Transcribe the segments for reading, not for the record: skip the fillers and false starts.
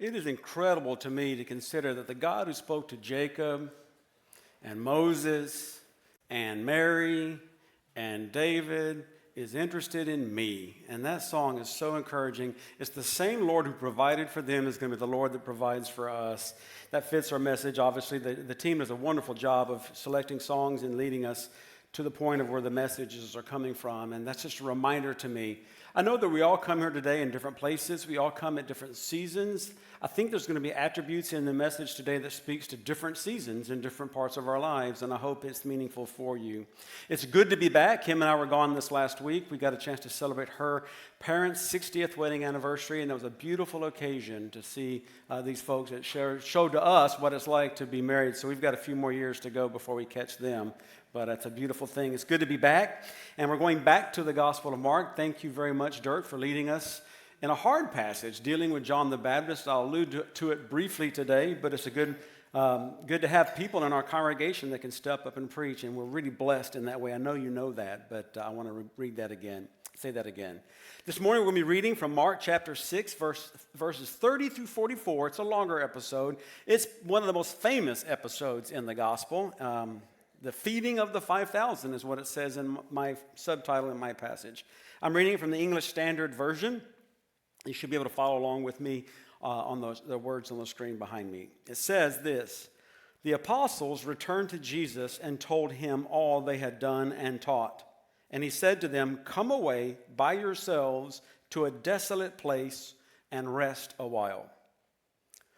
It is incredible to me to consider that the God who spoke to Jacob and Moses and Mary and David is interested in me. And that song is so encouraging. It's the same Lord who provided for them is going to be the Lord that provides for us. That fits our message. Obviously, the team does a wonderful job of selecting songs and leading us to the point of where the messages are coming from. And that's just a reminder to me. I know that we all come here today in different places. We all come at different seasons. I think there's going to be attributes in the message today that speaks to different seasons in different parts of our lives, and I hope it's meaningful for you. It's good to be back. Kim and I were gone this last week. We got a chance to celebrate her parents' 60th wedding anniversary, and it was a beautiful occasion to see these folks that showed to us what it's like to be married. So we've got a few more years to go before we catch them. But it's a beautiful thing. It's good to be back. And we're going back to the Gospel of Mark. Thank you very much, Dirt, for leading us in a hard passage, dealing with John the Baptist. I'll allude to it briefly today, but it's a good to have people in our congregation that can step up and preach, and we're really blessed in that way. I know you know that, but I want to read that again. Say that again. This morning we're going to be reading from Mark chapter 6, verses 30 through 44. It's a longer episode. It's one of the most famous episodes in the Gospel. The feeding of the 5,000 is what it says in my subtitle in my passage. I'm reading it from the English Standard Version. You should be able to follow along with me on the words on the screen behind me. It says this: "The apostles returned to Jesus and told him all they had done and taught. And he said to them, 'Come away by yourselves to a desolate place and rest a while.'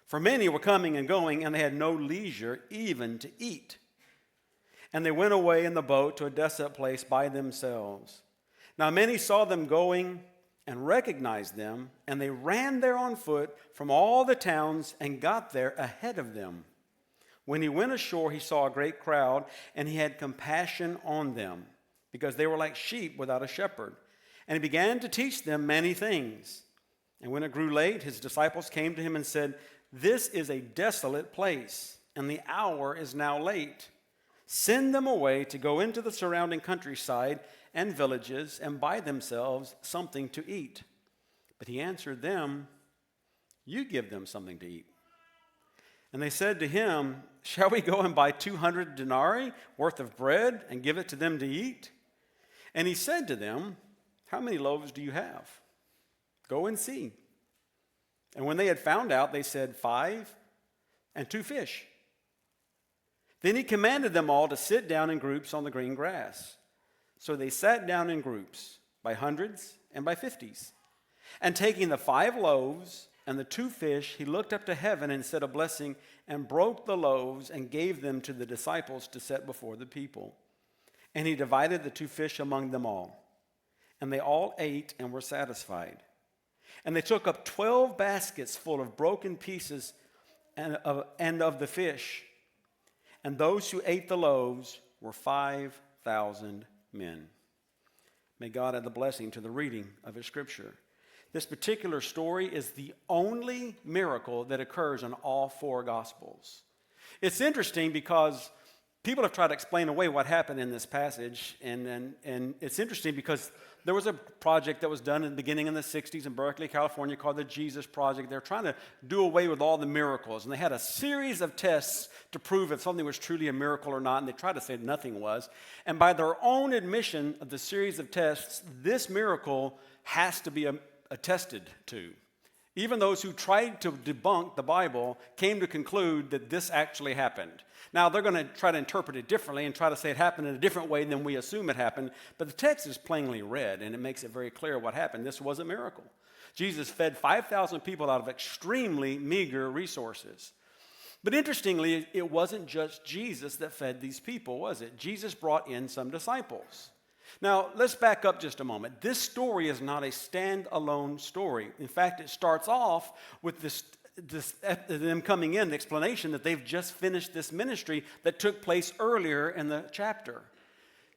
For many were coming and going, and they had no leisure even to eat. And they went away in the boat to a desolate place by themselves. Now many saw them going and recognized them, and they ran there on foot from all the towns and got there ahead of them. When he went ashore, he saw a great crowd, and he had compassion on them, because they were like sheep without a shepherd. And he began to teach them many things. And when it grew late, his disciples came to him and said, 'This is a desolate place, and the hour is now late. Send them away to go into the surrounding countryside and villages and buy themselves something to eat.' But he answered them, 'You give them something to eat.' And they said to him, 'Shall we go and buy 200 denarii worth of bread and give it to them to eat?' And he said to them, 'How many loaves do you have? Go and see.' And when they had found out, they said, 5 and 2 fish. Then he commanded them all to sit down in groups on the green grass. So they sat down in groups, by hundreds and by 50s. And taking the 5 loaves and the 2 fish, he looked up to heaven and said a blessing, and broke the loaves and gave them to the disciples to set before the people. And he divided the 2 fish among them all. And they all ate and were satisfied. And they took up 12 baskets full of broken pieces and of the fish. And those who ate the loaves were 5,000 men." May God add the blessing to the reading of his scripture. This particular story is the only miracle that occurs in all 4 Gospels. It's interesting because people have tried to explain away what happened in this passage, and it's interesting because there was a project that was done in the beginning in the 60s in Berkeley, California, called the Jesus Project. They're trying to do away with all the miracles, and they had a series of tests to prove if something was truly a miracle or not, and they tried to say nothing was. And by their own admission of the series of tests, this miracle has to be attested to. Even those who tried to debunk the Bible came to conclude that this actually happened. Now, they're going to try to interpret it differently and try to say it happened in a different way than we assume it happened, but the text is plainly read, and it makes it very clear what happened. This was a miracle. Jesus fed 5,000 people out of extremely meager resources. But interestingly, it wasn't just Jesus that fed these people, was it? Jesus brought in some disciples. Now, let's back up just a moment. This story is not a standalone story. In fact, it starts off with them coming in, the explanation that they've just finished this ministry that took place earlier in the chapter.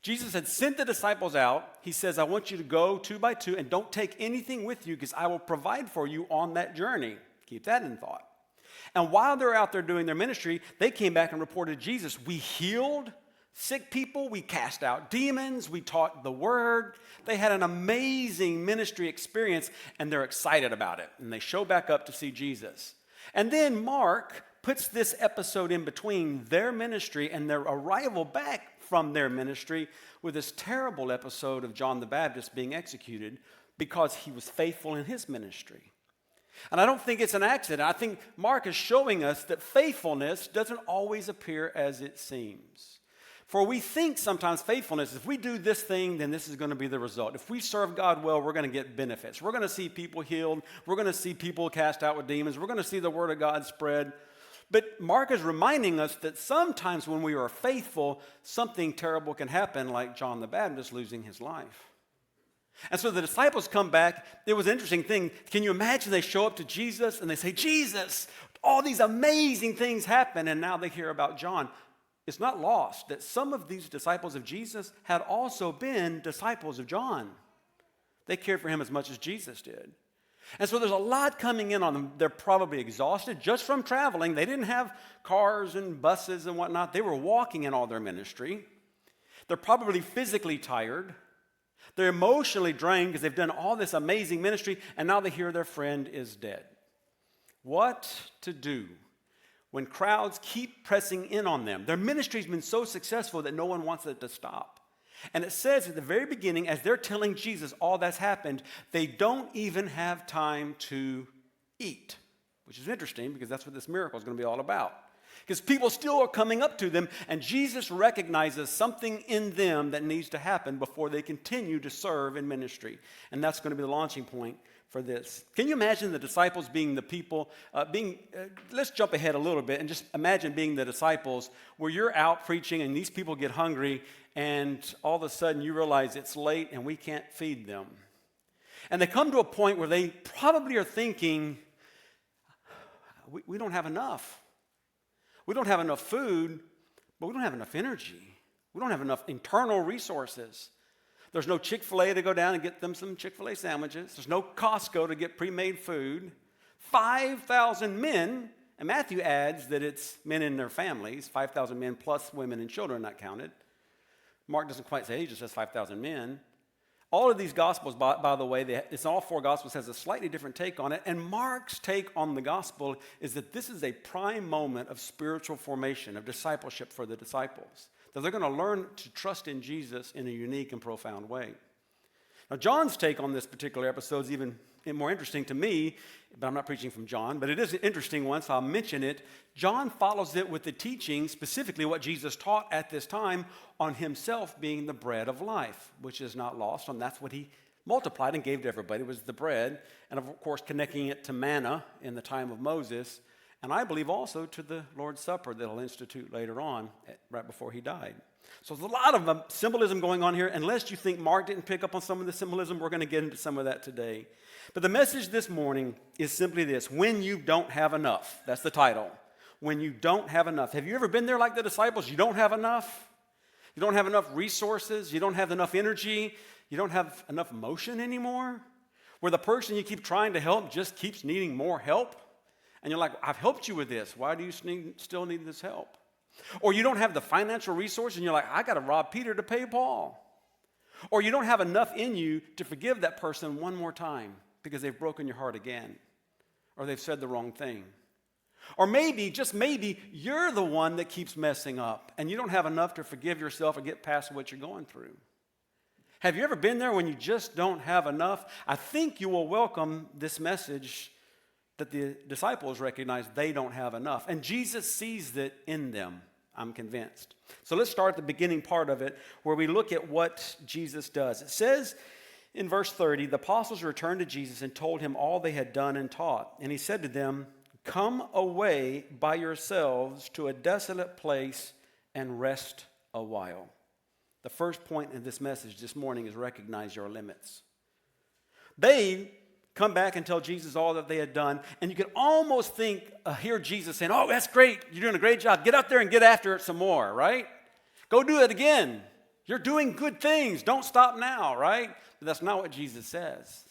Jesus had sent the disciples out. He says, "I want you to go 2 by 2 and don't take anything with you because I will provide for you on that journey." Keep that in thought. And while they're out there doing their ministry, they came back and reported, "Jesus, we healed sick people, we cast out demons, we taught the word." They had an amazing ministry experience, and they're excited about it. And they show back up to see Jesus. And then Mark puts this episode in between their ministry and their arrival back from their ministry with this terrible episode of John the Baptist being executed because he was faithful in his ministry. And I don't think it's an accident. I think Mark is showing us that faithfulness doesn't always appear as it seems. For we think sometimes faithfulness, if we do this thing, then this is going to be the result. If we serve God well, we're going to get benefits. We're going to see people healed. We're going to see people cast out with demons. We're going to see the word of God spread. But Mark is reminding us that sometimes when we are faithful, something terrible can happen, like John the Baptist losing his life. And so the disciples come back. It was an interesting thing. Can you imagine they show up to Jesus and they say, Jesus, all these amazing things happen, and now they hear about John. It's not lost that some of these disciples of Jesus had also been disciples of John. They cared for him as much as Jesus did. And so there's a lot coming in on them. They're probably exhausted just from traveling. They didn't have cars and buses and whatnot. They were walking in all their ministry. They're probably physically tired. They're emotionally drained because they've done all this amazing ministry, and now they hear their friend is dead. What to do when crowds keep pressing in on them? Their ministry's been so successful that no one wants it to stop. And it says at the very beginning, as they're telling Jesus all that's happened, they don't even have time to eat, which is interesting because that's what this miracle is going to be all about. Because people still are coming up to them, and Jesus recognizes something in them that needs to happen before they continue to serve in ministry. And that's going to be the launching point for this. Can you imagine the disciples being the people, let's jump ahead a little bit and just imagine being the disciples where you're out preaching and these people get hungry and all of a sudden you realize it's late and we can't feed them. And they come to a point where they probably are thinking, we don't have enough. We don't have enough food, but we don't have enough energy. We don't have enough internal resources. There's no Chick-fil-A to go down and get them some Chick-fil-A sandwiches. There's no Costco to get pre-made food. 5,000 men, and Matthew adds that it's men and their families, 5,000 men plus women and children not counted. Mark doesn't quite say, he just says 5,000 men. All of these Gospels, by the way, it's all four Gospels, has a slightly different take on it. And Mark's take on the Gospel is that this is a prime moment of spiritual formation, of discipleship for the disciples. That they're going to learn to trust in Jesus in a unique and profound way. Now, John's take on this particular episode is even more interesting to me, but I'm not preaching from John, but it is an interesting one, so I'll mention it. John follows it with the teaching, specifically what Jesus taught at this time, on himself being the bread of life, which is not lost, and that's what he multiplied and gave to everybody, was the bread, and of course connecting it to manna in the time of Moses, and I believe also to the Lord's Supper that he'll institute later on, right before he died. So there's a lot of symbolism going on here. Unless you think Mark didn't pick up on some of the symbolism, we're going to get into some of that today. But the message this morning is simply this: when you don't have enough. That's the title. When you don't have enough. Have you ever been there like the disciples? You don't have enough. You don't have enough resources. You don't have enough energy. You don't have enough motion anymore. Where the person you keep trying to help just keeps needing more help. And you're like, I've helped you with this. Why do you still need this help? Or you don't have the financial resource and you're like, I got to rob Peter to pay Paul. Or you don't have enough in you to forgive that person one more time because they've broken your heart again. Or they've said the wrong thing. Or maybe, just maybe, you're the one that keeps messing up and you don't have enough to forgive yourself or get past what you're going through. Have you ever been there when you just don't have enough? I think you will welcome this message that the disciples recognize they don't have enough. And Jesus sees that in them, I'm convinced. So let's start at the beginning part of it, where we look at what Jesus does. It says in verse 30, the apostles returned to Jesus and told him all they had done and taught. And he said to them, come away by yourselves to a desolate place and rest a while. The first point in this message this morning is recognize your limits. They come back and tell Jesus all that they had done, and you can almost hear Jesus saying, oh, that's great, you're doing a great job, get out there and get after it some more, right? Go do it again. You're doing good things, don't stop now, right? But that's not what Jesus says.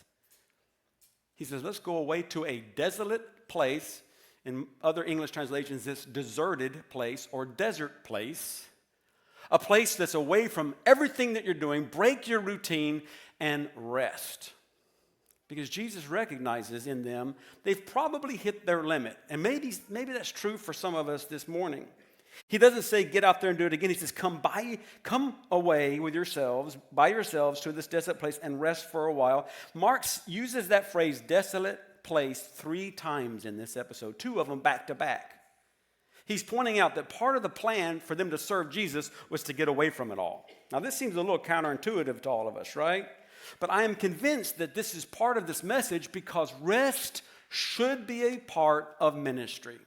He says, let's go away to a desolate place. In other English translations, this deserted place or desert place, a place that's away from everything that you're doing, break your routine and rest. Because Jesus recognizes in them they've probably hit their limit. And maybe that's true for some of us this morning. He doesn't say, get out there and do it again. He says, come away with yourselves, by yourselves to this desolate place and rest for a while. Mark uses that phrase, desolate place, 3 times in this episode, 2 of them back to back. He's pointing out that part of the plan for them to serve Jesus was to get away from it all. Now, this seems a little counterintuitive to all of us, right? But I am convinced that this is part of this message because rest should be a part of ministry.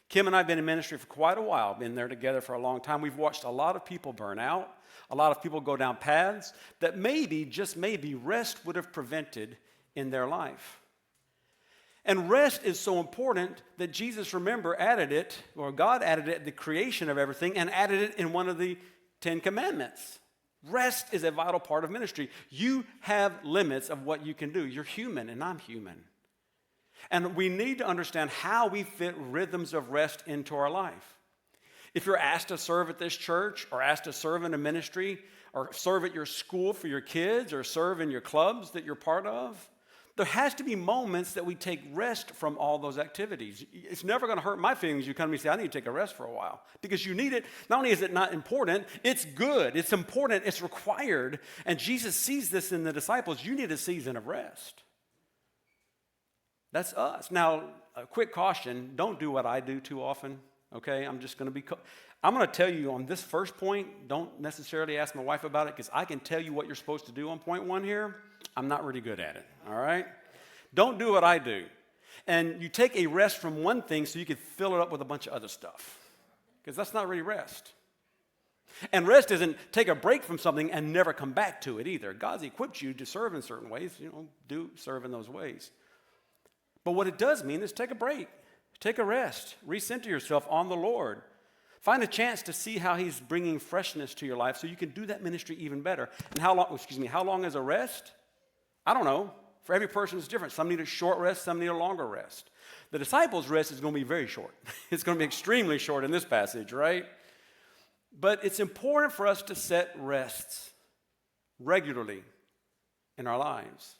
Kim and I have been in ministry for quite a while, been there together for a long time. We've watched a lot of people burn out, a lot of people go down paths that maybe, just maybe, rest would have prevented in their life. And rest is so important that Jesus, remember, added it, or God added it at the creation of everything and added it in one of the 10 commandments. Rest is a vital part of ministry. You have limits of what you can do. You're human and I'm human. And we need to understand how we fit rhythms of rest into our life. If you're asked to serve at this church or asked to serve in a ministry or serve at your school for your kids or serve in your clubs that you're part of, there has to be moments that we take rest from all those activities. It's never going to hurt my feelings. You come to me and say, I need to take a rest for a while. Because you need it. Not only is it not important, it's good. It's important. It's required. And Jesus sees this in the disciples. You need a season of rest. That's us. Now, a quick caution. Don't do what I do too often. Okay? I'm going to tell you on this first point, don't necessarily ask my wife about it because I can tell you what you're supposed to do on point 1 here. I'm not really good at it, all right? Don't do what I do. And you take a rest from one thing so you can fill it up with a bunch of other stuff because that's not really rest. And rest isn't take a break from something and never come back to it either. God's equipped you to serve in certain ways. Do serve in those ways. But what it does mean is take a break. Take a rest. Recenter yourself on the Lord. Find a chance to see how he's bringing freshness to your life so you can do that ministry even better. And how long is a rest? I don't know. For every person, it's different. Some need a short rest, some need a longer rest. The disciples' rest is going to be very short. It's going to be extremely short in this passage, right? But it's important for us to set rests regularly in our lives.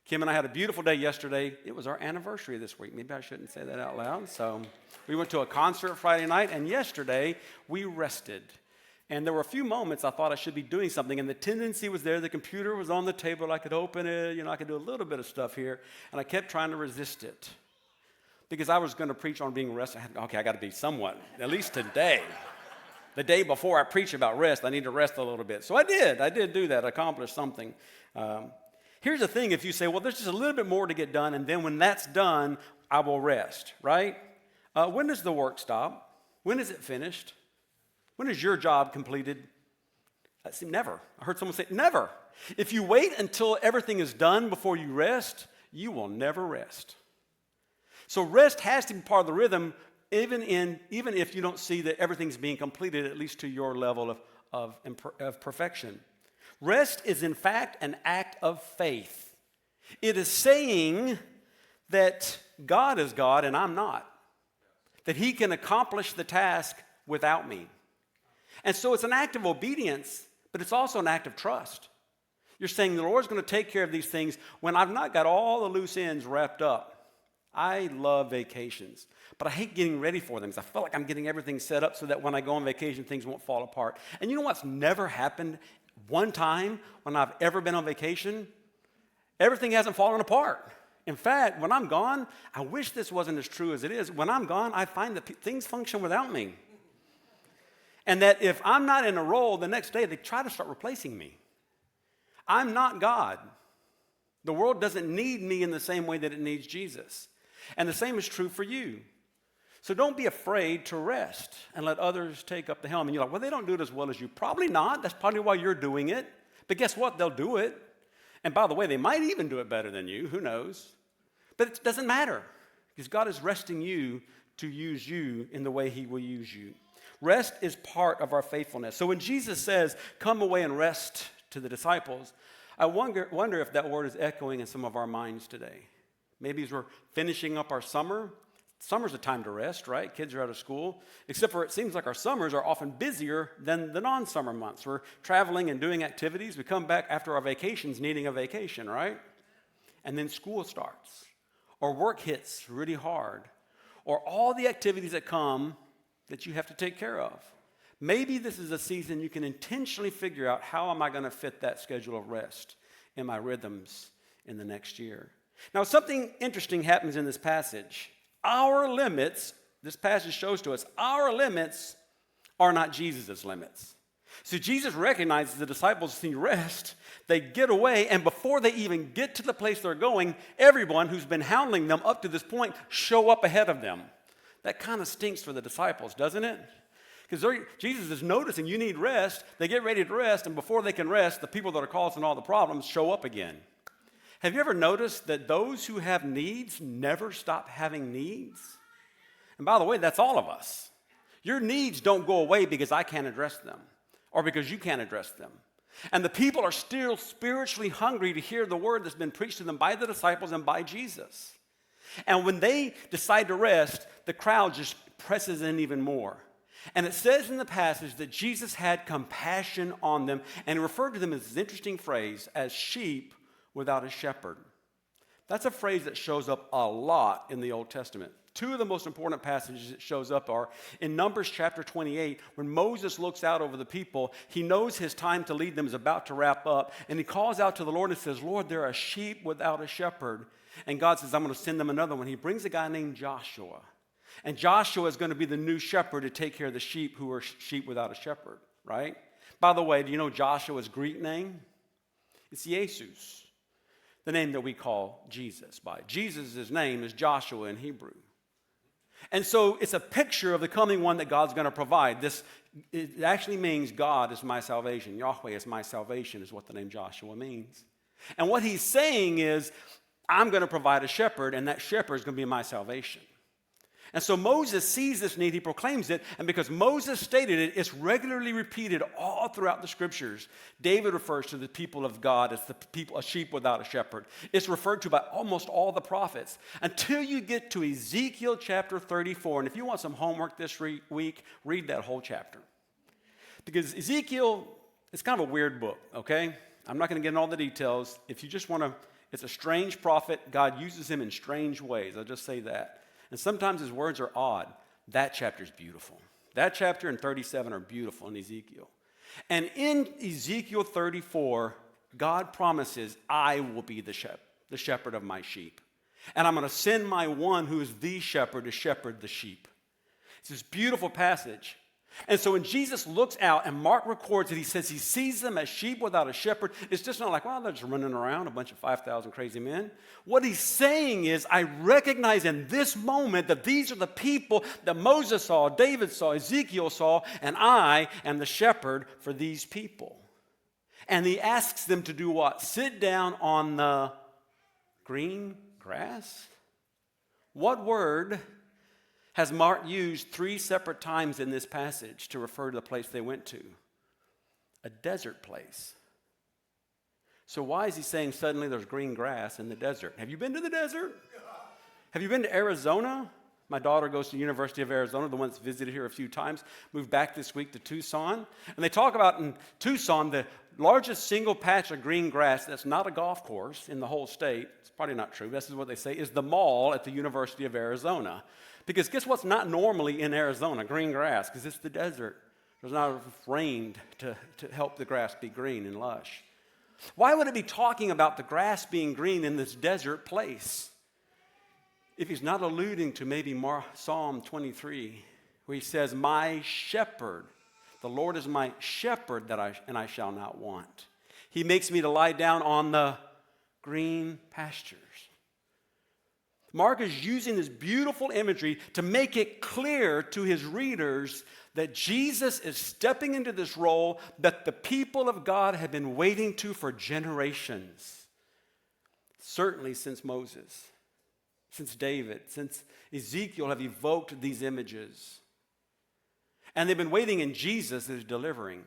Kim and I had a beautiful day yesterday. It was our anniversary this week. Maybe I shouldn't say that out loud. So we went to a concert Friday night, and yesterday we rested. And there were a few moments I thought I should be doing something, and the tendency was there. The computer was on the table. I could open it. I could do a little bit of stuff here. And I kept trying to resist it because I was going to preach on being rested. I got to be somewhat, at least today. The day before I preach about rest, I need to rest a little bit. So I did do that, accomplish something. Here's the thing, if you say, well, there's just a little bit more to get done, and then when that's done, I will rest, right? When does the work stop? When is it finished? When is your job completed? Never. I heard someone say, never. If you wait until everything is done before you rest, you will never rest. So rest has to be part of the rhythm, even if you don't see that everything's being completed, at least to your level of perfection. Rest is, in fact, an act of faith. It is saying that God is God and I'm not, that he can accomplish the task without me. And so it's an act of obedience, but it's also an act of trust. You're saying the Lord's going to take care of these things when I've not got all the loose ends wrapped up. I love vacations, but I hate getting ready for them because I feel like I'm getting everything set up so that when I go on vacation, things won't fall apart. And you know what's never happened one time when I've ever been on vacation? Everything hasn't fallen apart. In fact, when I'm gone, I wish this wasn't as true as it is. When I'm gone, I find that things function without me. And that if I'm not in a role, the next day they try to start replacing me. I'm not God. The world doesn't need me in the same way that it needs Jesus. And the same is true for you. So don't be afraid to rest and let others take up the helm. And you're like, well, they don't do it as well as you. Probably not. That's probably why you're doing it. But guess what? They'll do it. And by the way, they might even do it better than you. Who knows? But it doesn't matter because God is resting you to use you in the way he will use you. Rest is part of our faithfulness. So when Jesus says, come away and rest to the disciples, I wonder if that word is echoing in some of our minds today. Maybe as we're finishing up our summer. Summer's a time to rest, right? Kids are out of school. Except for it seems like our summers are often busier than the non-summer months. We're traveling and doing activities. We come back after our vacations needing a vacation, right? and then school starts, or work hits really hard, or all the activities that come that you have to take care of. Maybe this is a season you can intentionally figure out, how am I going to fit that schedule of rest in my rhythms in the next year? Now, something interesting happens in this passage. Our limits, this passage shows to us, our limits are not Jesus' limits. So Jesus recognizes the disciples need rest. They get away, and before they even get to the place they're going, everyone who's been hounding them up to this point show up ahead of them. That kind of stinks for the disciples, doesn't it? Because Jesus is noticing you need rest. They get ready to rest, and before they can rest, the people that are causing all the problems show up again. Have you ever noticed that those who have needs never stop having needs? And by the way, that's all of us. Your needs don't go away because I can't address them or because you can't address them. And the people are still spiritually hungry to hear the word that's been preached to them by the disciples and by Jesus. And when they decide to rest, the crowd just presses in even more. And it says in the passage that Jesus had compassion on them, and he referred to them as this interesting phrase, as sheep without a shepherd. That's a phrase that shows up a lot in the Old Testament. Two of the most important passages it shows up are in Numbers chapter 28, when Moses looks out over the people. He knows his time to lead them is about to wrap up, and he calls out to the Lord and says, Lord, they're a sheep without a shepherd. And God says, I'm going to send them another one. He brings a guy named Joshua. And Joshua is going to be the new shepherd to take care of the sheep who are sheep without a shepherd, right? By the way, do you know Joshua's Greek name? It's Jesus, the name that we call Jesus by. Jesus' name is Joshua in Hebrew. And so it's a picture of the coming one that God's going to provide. It actually means God is my salvation. Yahweh is my salvation is what the name Joshua means. And what he's saying is, I'm going to provide a shepherd, and that shepherd is going to be my salvation. And so Moses sees this need, he proclaims it, and because Moses stated it, it's regularly repeated all throughout the scriptures. David refers to the people of God as the people, a sheep without a shepherd. It's referred to by almost all the prophets until you get to Ezekiel chapter 34. And if you want some homework this week, read that whole chapter. Because Ezekiel, it's kind of a weird book, okay? I'm not going to get into all the details. If you just want to, it's a strange prophet. God uses him in strange ways. I'll just say that. And sometimes his words are odd. That chapter is beautiful. That chapter and 37 are beautiful in Ezekiel. And in Ezekiel 34, God promises, I will be the shepherd of my sheep. And I'm going to send my one who is the shepherd to shepherd the sheep. It's this beautiful passage. And so when Jesus looks out, and Mark records it, he says he sees them as sheep without a shepherd. It's just not like, well, they're just running around, a bunch of 5,000 crazy men. What he's saying is, I recognize in this moment that these are the people that Moses saw, David saw, Ezekiel saw, and I am the shepherd for these people. And he asks them to do what? Sit down on the green grass? What word has Mark used 3 separate times in this passage to refer to the place they went to? A desert place. So why is he saying suddenly there's green grass in the desert? Have you been to the desert? Have you been to Arizona? My daughter goes to the University of Arizona, the one that's visited here a few times, moved back this week to Tucson. And they talk about in Tucson, the largest single patch of green grass that's not a golf course in the whole state, it's probably not true, this is what they say, is the mall at the University of Arizona. Because guess what's not normally in Arizona? Green grass, because it's the desert. There's not enough rain to help the grass be green and lush. Why would it be talking about the grass being green in this desert place? If he's not alluding to maybe Psalm 23, where he says, my shepherd, the Lord is my shepherd, and I shall not want. He makes me to lie down on the green pastures. Mark is using this beautiful imagery to make it clear to his readers that Jesus is stepping into this role that the people of God have been waiting to for generations. Certainly since Moses, since David, since Ezekiel have evoked these images. And they've been waiting in Jesus that is delivering.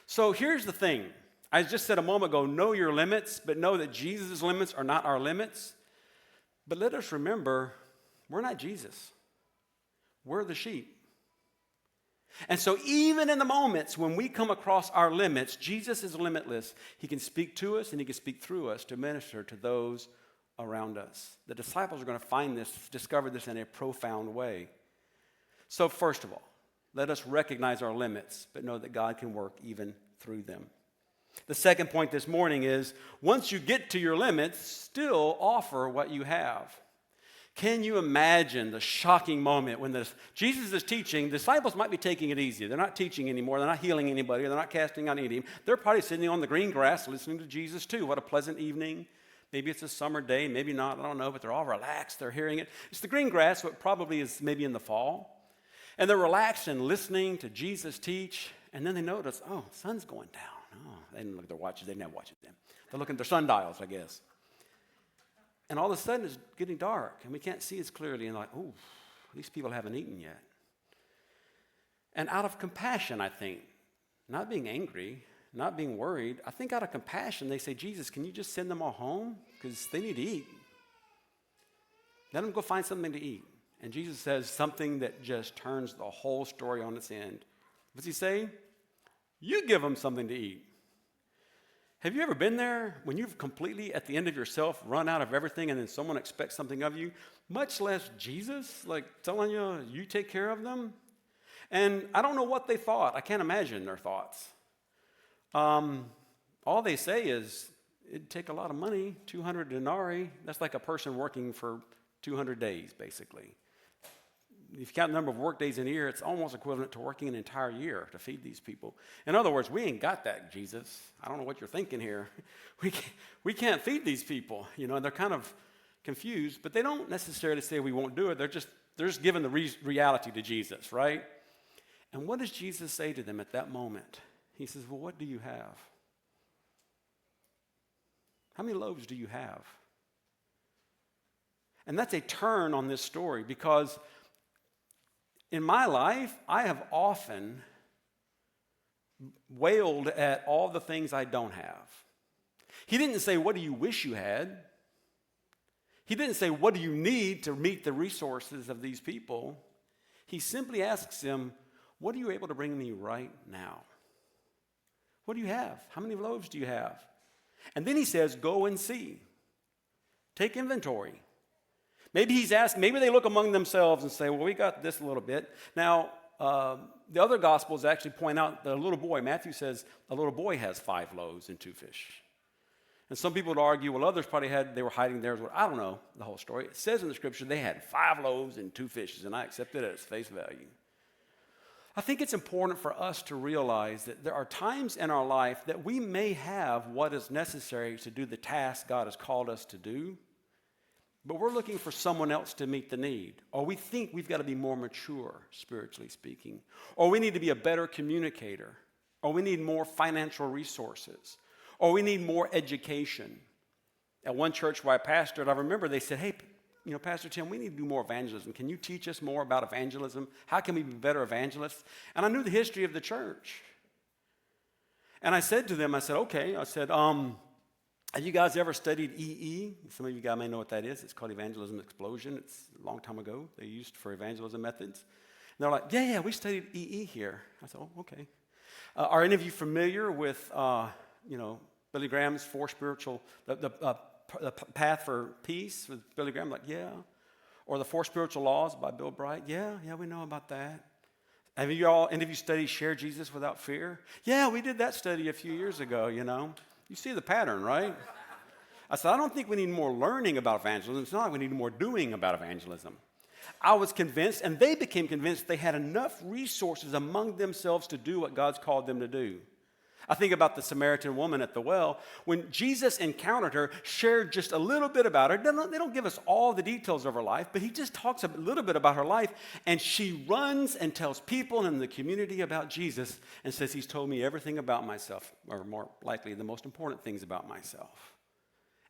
So here's the thing. I just said a moment ago, know your limits, but know that Jesus' limits are not our limits. But let us remember, we're not Jesus. We're the sheep. And so even in the moments when we come across our limits, Jesus is limitless. He can speak to us and he can speak through us to minister to those around us. The disciples are going to find this, discover this in a profound way. So first of all, let us recognize our limits, but know that God can work even through them. The second point this morning is, once you get to your limits, still offer what you have. Can you imagine the shocking moment when Jesus is teaching? The disciples might be taking it easy. They're not teaching anymore. They're not healing anybody. They're not casting out any demons. They're probably sitting on the green grass listening to Jesus too. What a pleasant evening. Maybe it's a summer day, maybe not, I don't know, but they're all relaxed. They're hearing it. It's the green grass, so it probably is maybe in the fall. And they're relaxed and listening to Jesus teach, and then they notice, oh, sun's going down. Oh, they didn't look at their watches. They didn't have watches then. They're looking at their sundials, I guess. And all of a sudden, it's getting dark, and we can't see as clearly. And like, oh, these people haven't eaten yet. And out of compassion, I think, not being angry, not being worried, I think out of compassion, they say, Jesus, can you just send them all home? Because they need to eat. Let them go find something to eat. And Jesus says something that just turns the whole story on its end. What's he say? You give them something to eat. Have you ever been there when you've completely, at the end of yourself, run out of everything and then someone expects something of you, much less Jesus, like telling you take care of them? And I don't know what they thought. I can't imagine their thoughts. All they say is, it'd take a lot of money, 200 denarii. That's like a person working for 200 days, basically. If you count the number of work days in a year, it's almost equivalent to working an entire year to feed these people. In other words, we ain't got that, Jesus. I don't know what you're thinking here. We can't feed these people, and they're kind of confused, but they don't necessarily say we won't do it. They're just giving the reality to Jesus, right? And what does Jesus say to them at that moment? He says, well, what do you have? How many loaves do you have? And that's a turn on this story, because in my life, I have often wailed at all the things I don't have. He didn't say, what do you wish you had? He didn't say, what do you need to meet the resources of these people? He simply asks them, what are you able to bring me right now? What do you have? How many loaves do you have? And then he says, go and see. Take inventory. Maybe they look among themselves and say, well, we got this a little bit. Now, the other Gospels actually point out that a little boy, Matthew says, a little boy has 5 loaves and 2 fish. And some people would argue, well, others probably they were hiding theirs. I don't know the whole story. It says in the scripture they had 5 loaves and 2 fishes, and I accept it at its face value. I think it's important for us to realize that there are times in our life that we may have what is necessary to do the task God has called us to do, but we're looking for someone else to meet the need. Or we think we've got to be more mature, spiritually speaking. Or we need to be a better communicator. Or we need more financial resources. Or we need more education. At one church where I pastored, I remember they said, hey, Pastor Tim, we need to do more evangelism. Can you teach us more about evangelism? How can we be better evangelists? And I knew the history of the church. And I said to them, okay. Have you guys ever studied EE? Some of you guys may know what that is. It's called Evangelism Explosion. It's a long time ago. They used for evangelism methods. And they're like, yeah, we studied EE here. I said, oh, okay. Are any of you familiar with, Billy Graham's the Path for Peace with Billy Graham? Like, yeah. Or the 4 Spiritual Laws by Bill Bright? Yeah, we know about that. Have any of you studied Share Jesus Without Fear? Yeah, we did that study a few years ago, You see the pattern, right? I said, I don't think we need more learning about evangelism. It's not like we need more doing about evangelism. I was convinced, and they became convinced, they had enough resources among themselves to do what God's called them to do. I think about the Samaritan woman at the well. When Jesus encountered her, shared just a little bit about her. They don't give us all the details of her life, but he just talks a little bit about her life, and she runs and tells people in the community about Jesus and says, he's told me everything about myself, or more likely, the most important things about myself.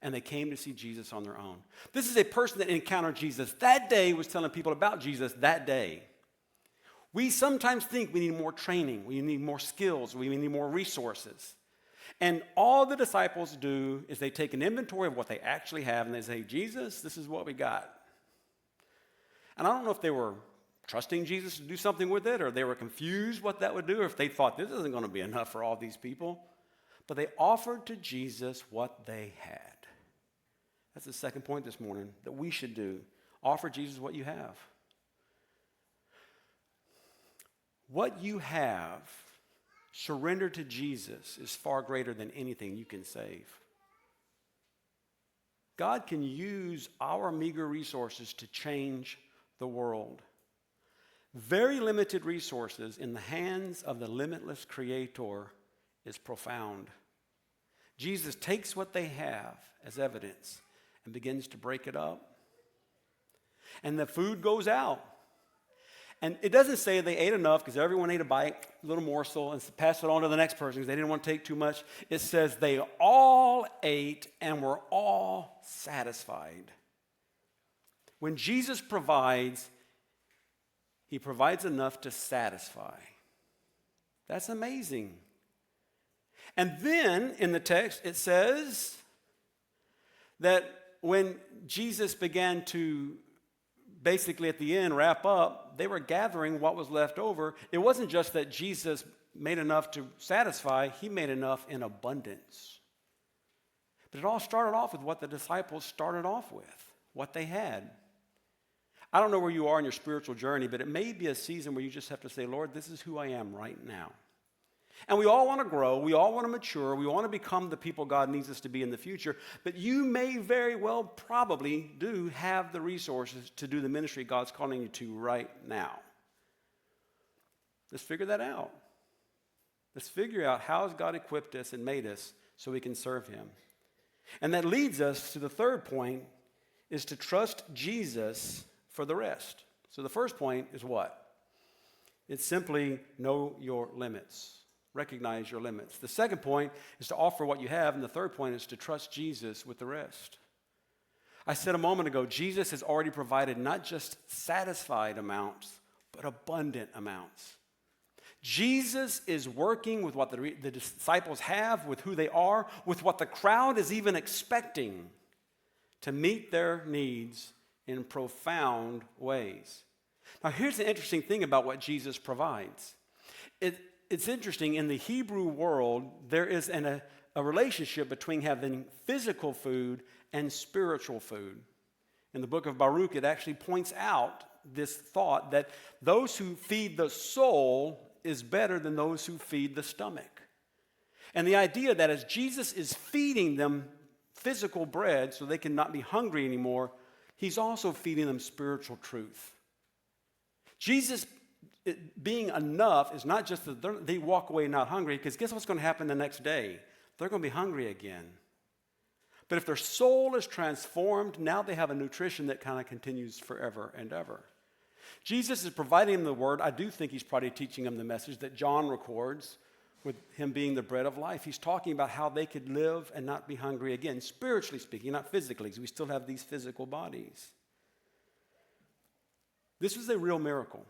And they came to see Jesus on their own. This is a person that encountered Jesus that day, was telling people about Jesus that day. We sometimes think we need more training, we need more skills, we need more resources. And all the disciples do is they take an inventory of what they actually have and they say, Jesus, this is what we got. And I don't know if they were trusting Jesus to do something with it, or they were confused what that would do, or if they thought this isn't going to be enough for all these people. But they offered to Jesus what they had. That's the second point this morning that we should do. Offer Jesus what you have. What you have surrendered to Jesus is far greater than anything you can save. God can use our meager resources to change the world. Very limited resources in the hands of the limitless Creator is profound. Jesus takes what they have as evidence and begins to break it up. And the food goes out. And it doesn't say they ate enough because everyone ate a bite, a little morsel, and passed it on to the next person because they didn't want to take too much. It says they all ate and were all satisfied. When Jesus provides, he provides enough to satisfy. That's amazing. And then in the text it says that when Jesus began to basically at the end wrap up, they were gathering what was left over. It wasn't just that Jesus made enough to satisfy, he made enough in abundance. But it all started off with what the disciples started off with, what they had. I don't know where you are in your spiritual journey, but it may be a season where you just have to say, Lord, this is who I am right now. And we all want to grow, we all want to mature, we want to become the people God needs us to be in the future, but you may very well probably do have the resources to do the ministry God's calling you to right now. Let's figure that out. Let's figure out how has God equipped us and made us so we can serve him. And that leads us to the third point, is to trust Jesus for the rest. So the first point is what? It's simply know your limits. Recognize your limits. The second point is to offer what you have, and the third point is to trust Jesus with the rest. I said a moment ago, Jesus has already provided not just satisfied amounts, but abundant amounts. Jesus is working with what the disciples have, with who they are, with what the crowd is even expecting to meet their needs in profound ways. Now, here's the interesting thing about what Jesus provides. It's interesting, in the Hebrew world, there is a relationship between having physical food and spiritual food. In the book of Baruch, it actually points out this thought that those who feed the soul is better than those who feed the stomach. And the idea that as Jesus is feeding them physical bread so they can not be hungry anymore, he's also feeding them spiritual truth. Jesus being enough is not just that they walk away not hungry, because guess what's going to happen the next day? They're going to be hungry again. But if their soul is transformed, now they have a nutrition that kind of continues forever and ever. Jesus is providing them the word. I do think he's probably teaching them the message that John records with him being the bread of life. He's talking about how they could live and not be hungry again, spiritually speaking, not physically, because we still have these physical bodies. This is a real miracle.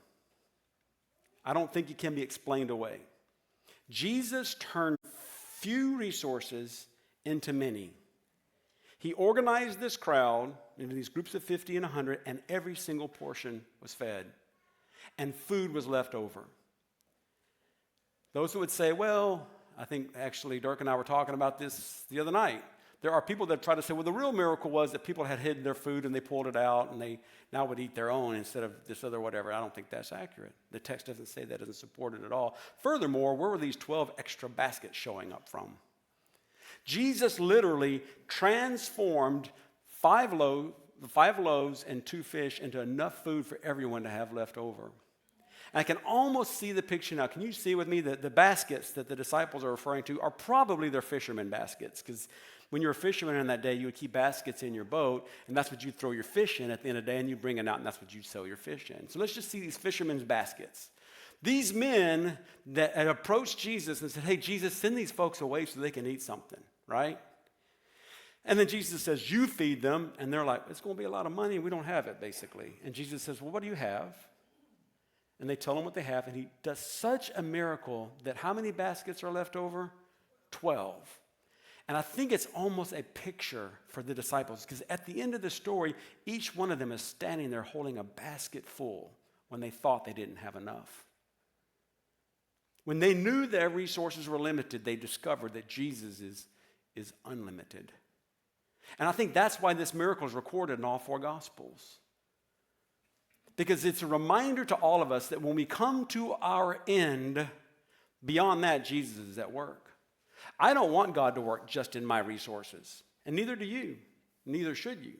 I don't think it can be explained away. Jesus turned few resources into many. He organized this crowd into these groups of 50 and 100, and every single portion was fed, and food was left over. Those who would say, well, I think actually Dirk and I were talking about this the other night. There are people that try to say, well, the real miracle was that people had hidden their food and they pulled it out and they now would eat their own instead of this other whatever. I don't think that's accurate. The text doesn't say that, doesn't support it at all. Furthermore, where were these 12 extra baskets showing up from? Jesus literally transformed the 5 loaves and 2 fish into enough food for everyone to have left over. And I can almost see the picture now. Can you see with me that the baskets that the disciples are referring to are probably their fishermen baskets? Because when you're a fisherman in that day, you would keep baskets in your boat, and that's what you'd throw your fish in at the end of the day, and you bring it out, and that's what you'd sell your fish in. So let's just see these fishermen's baskets. These men that had approached Jesus and said, hey, Jesus, send these folks away so they can eat something, right? And then Jesus says, you feed them, and they're like, it's going to be a lot of money, and we don't have it, basically. And Jesus says, well, what do you have? And they tell him what they have, and he does such a miracle that how many baskets are left over? 12. And I think it's almost a picture for the disciples, because at the end of the story, each one of them is standing there holding a basket full when they thought they didn't have enough. When they knew their resources were limited, they discovered that Jesus is unlimited. And I think that's why this miracle is recorded in all four Gospels. Because it's a reminder to all of us that when we come to our end, beyond that, Jesus is at work. I don't want God to work just in my resources, and neither do you. Neither should you.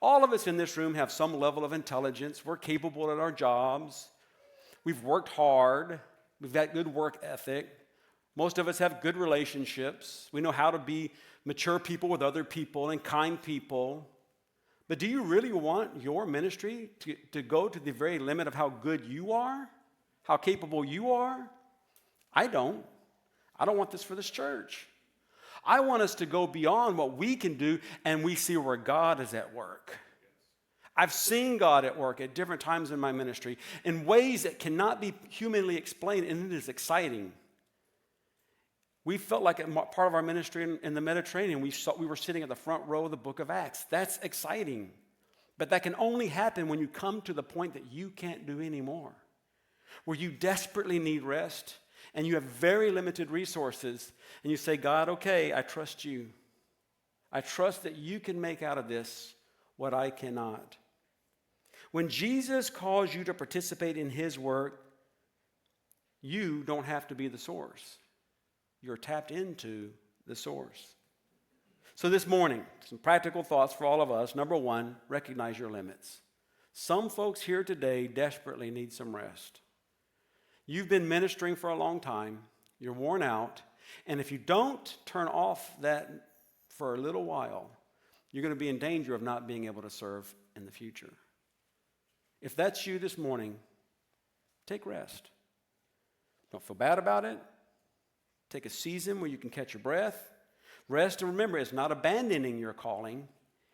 All of us in this room have some level of intelligence. We're capable at our jobs. We've worked hard. We've got good work ethic. Most of us have good relationships. We know how to be mature people with other people and kind people. But do you really want your ministry to go to the very limit of how good you are? How capable you are? I don't. I don't want this for this church. I want us to go beyond what we can do, and we see where God is at work. I've seen God at work at different times in my ministry in ways that cannot be humanly explained, and it is exciting. We felt like part of our ministry in the Mediterranean, we were sitting at the front row of the book of Acts. That's exciting. But that can only happen when you come to the point that you can't do anymore, where you desperately need rest, and you have very limited resources, and you say, God, okay, I trust you. I trust that you can make out of this what I cannot. When Jesus calls you to participate in his work, you don't have to be the source. You're tapped into the source. So this morning, some practical thoughts for all of us. Number one, recognize your limits. Some folks here today desperately need some rest. You've been ministering for a long time. You're worn out. And if you don't turn off that for a little while, you're going to be in danger of not being able to serve in the future. If that's you this morning, take rest. Don't feel bad about it. Take a season where you can catch your breath. Rest, and remember, it's not abandoning your calling.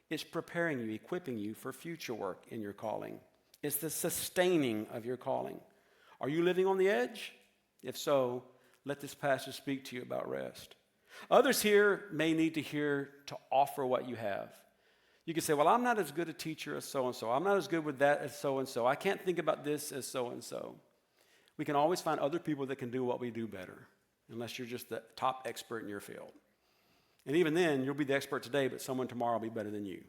It's preparing you, equipping you for future work in your calling. It's the sustaining of your calling. Are you living on the edge? If so, let this passage speak to you about rest. Others here may need to hear to offer what you have. You can say, well, I'm not as good a teacher as so-and-so. I'm not as good with that as so-and-so. I can't think about this as so-and-so. We can always find other people that can do what we do better, unless you're just the top expert in your field. And even then, you'll be the expert today, but someone tomorrow will be better than you.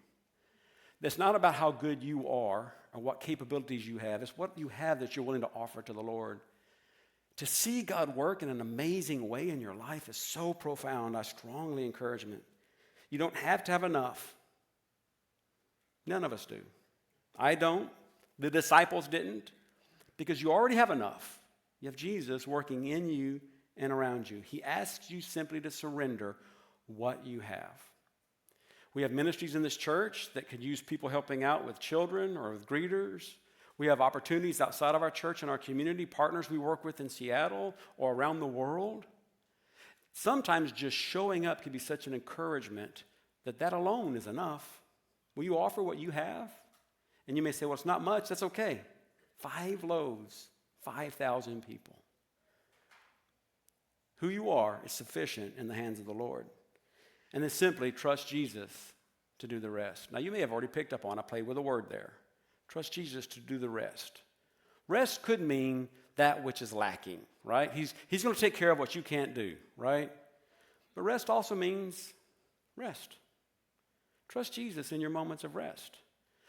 It's not about how good you are or what capabilities you have. It's what you have that you're willing to offer to the Lord. To see God work in an amazing way in your life is so profound. I strongly encourage it. You don't have to have enough. None of us do. I don't. The disciples didn't, because you already have enough. You have Jesus working in you and around you. He asks you simply to surrender what you have. We have ministries in this church that could use people helping out with children or with greeters. We have opportunities outside of our church and our community, partners we work with in Seattle or around the world. Sometimes just showing up can be such an encouragement that alone is enough. Will you offer what you have? And you may say, well, it's not much. That's okay. 5 loaves, 5,000 people. Who you are is sufficient in the hands of the Lord. And then simply trust Jesus to do the rest. Now, you may have already picked up on, I played with a word there. Trust Jesus to do the rest. Rest could mean that which is lacking, right? He's going to take care of what you can't do, right? But rest also means rest. Trust Jesus in your moments of rest.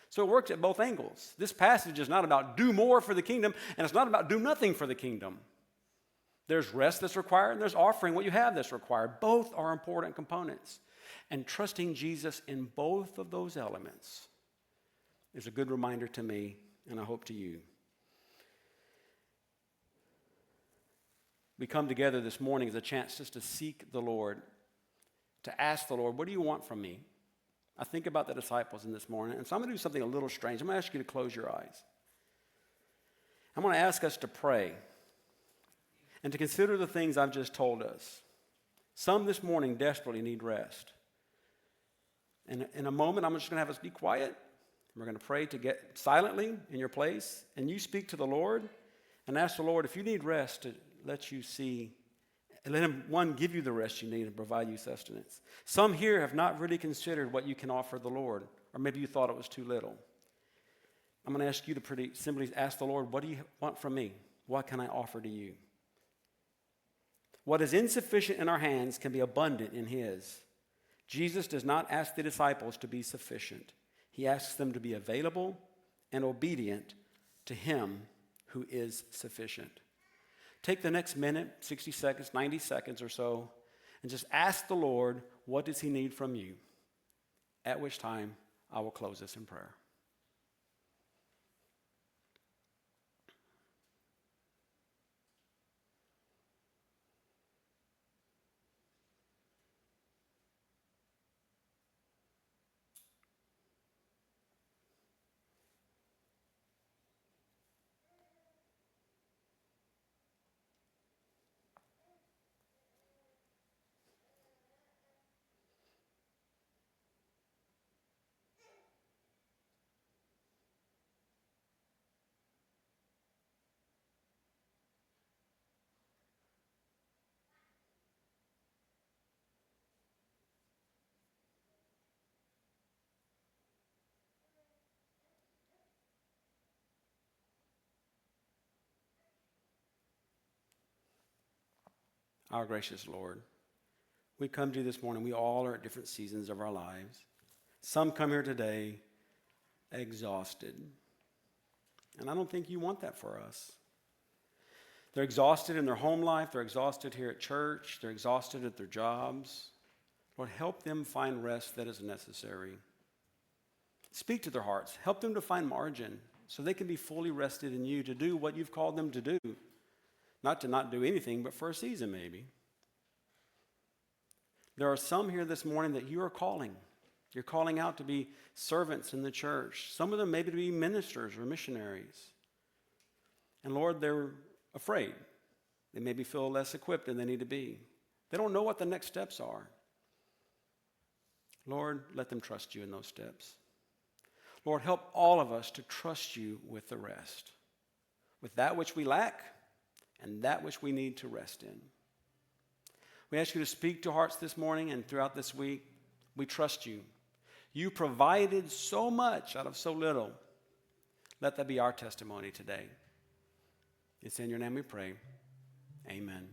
So it works at both angles. This passage is not about do more for the kingdom, and it's not about do nothing for the kingdom. There's rest that's required, and there's offering what you have that's required. Both are important components. And trusting Jesus in both of those elements is a good reminder to me, and I hope to you. We come together this morning as a chance just to seek the Lord, to ask the Lord, what do you want from me? I think about the disciples in this morning, and so I'm going to do something a little strange. I'm going to ask you to close your eyes. I'm going to ask us to pray and to consider the things I've just told us. Some this morning desperately need rest. And in a moment, I'm just going to have us be quiet. We're going to pray to get silently in your place, and you speak to the Lord and ask the Lord if you need rest to let you see, and let him, one, give you the rest you need and provide you sustenance. Some here have not really considered what you can offer the Lord, or maybe you thought it was too little. I'm going to ask you to pretty simply ask the Lord, what do you want from me? What can I offer to you? What is insufficient in our hands can be abundant in his. Jesus does not ask the disciples to be sufficient. He asks them to be available and obedient to him who is sufficient. Take the next minute, 60 seconds, 90 seconds or so, and just ask the Lord, what does he need from you? At which time, I will close this in prayer. Our gracious Lord, we come to you this morning. We all are at different seasons of our lives. Some come here today exhausted. And I don't think you want that for us. They're exhausted in their home life. They're exhausted here at church. They're exhausted at their jobs. Lord, help them find rest that is necessary. Speak to their hearts. Help them to find margin so they can be fully rested in you to do what you've called them to do. Not to not do anything, but for a season maybe. There are some here this morning that you are calling. You're calling out to be servants in the church. Some of them maybe to be ministers or missionaries. And Lord, they're afraid. They maybe feel less equipped than they need to be. They don't know what the next steps are. Lord, let them trust you in those steps. Lord, help all of us to trust you with the rest, with that which we lack and that which we need to rest in. We ask you to speak to hearts this morning and throughout this week. We trust you. You provided so much out of so little. Let that be our testimony today. It's in your name we pray. Amen.